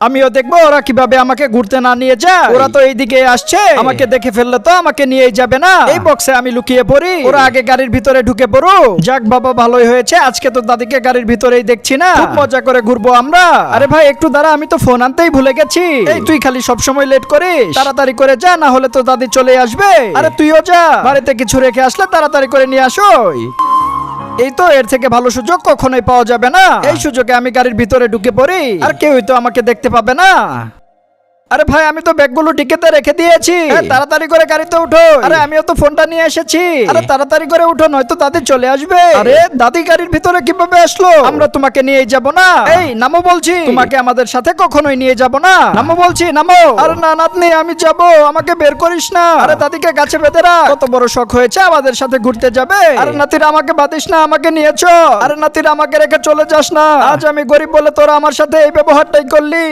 আমিও দেখবো ওরা কিভাবে আমাকে ঘুরতে না নিয়ে যায়। ওরা তো এইদিকে আসছে, আমাকে দেখে ফেললে তো আমাকে নিয়েই যাবে না। এই বক্সে আমি লুকিয়ে পড়ি, ওরা আগে গাড়ির ভিতরে ঢুকে পড়ো। যাক বাবা, ভালোই হয়েছে, আজকে তো দাদিকে গাড়ির ভিতরেই দেখছি না, খুব মজা করে ঘুরবো আমরা। আরে ভাই একটু দাঁড়া, আমি তো ফোন আনতেই ভুলে গেছি। এই তুই খালি সব সময় লেট করিস, তাড়াতাড়ি করে যা, না হলে তো দাদি চলে আসবে। আরে তুইও যা, বাড়িতে কিছু রেখে আসলে তাড়াতাড়ি করে নিয়ে আসো। এই তো এর থেকে ভালো সুযোগ কখনোই পাওয়া যাবে না। এই সুযোগে আমি গাড়ির ভিতরে ঢুকে পড়ি, আর কেউই তো আমাকে দেখতে পাবে না। আরে ভাই আমি তো ব্যাগগুলো ডিকিতে রেখে দিয়েছি, তাড়াতাড়ি করে গাড়িতে উঠো। আরে আমিও তো ফোনটা নিয়ে এসেছি, আরে তাড়াতাড়ি করে উঠো, নয়তো দাদি চলে আসবে। আরে দাদি গাড়ির ভিতরে কিভাবে আসলো? আমরা তোমাকে নিয়ে যাব না। এই নামো বলছি, তোমাকে আমাদের সাথে কখনোই নিয়ে যাব না। নামো বলছি, নামো। আরে না নাতনি, আমি যাব, আমাকে বের করিস না। আরে দাদিকে গাছে বেঁধে রাখ, কত বড় শখ হয়েছে আমাদের সাথে ঘুরতে যাবে। আরে নাতিরা আমাকে বাদিস না, আমাকে নিয়েছো। আরে নাতিরা আমাকে রেখে চলে যাস না, আজ আমি গরিব বলে তোরা আমার সাথে এই ব্যবহারটাই করলি।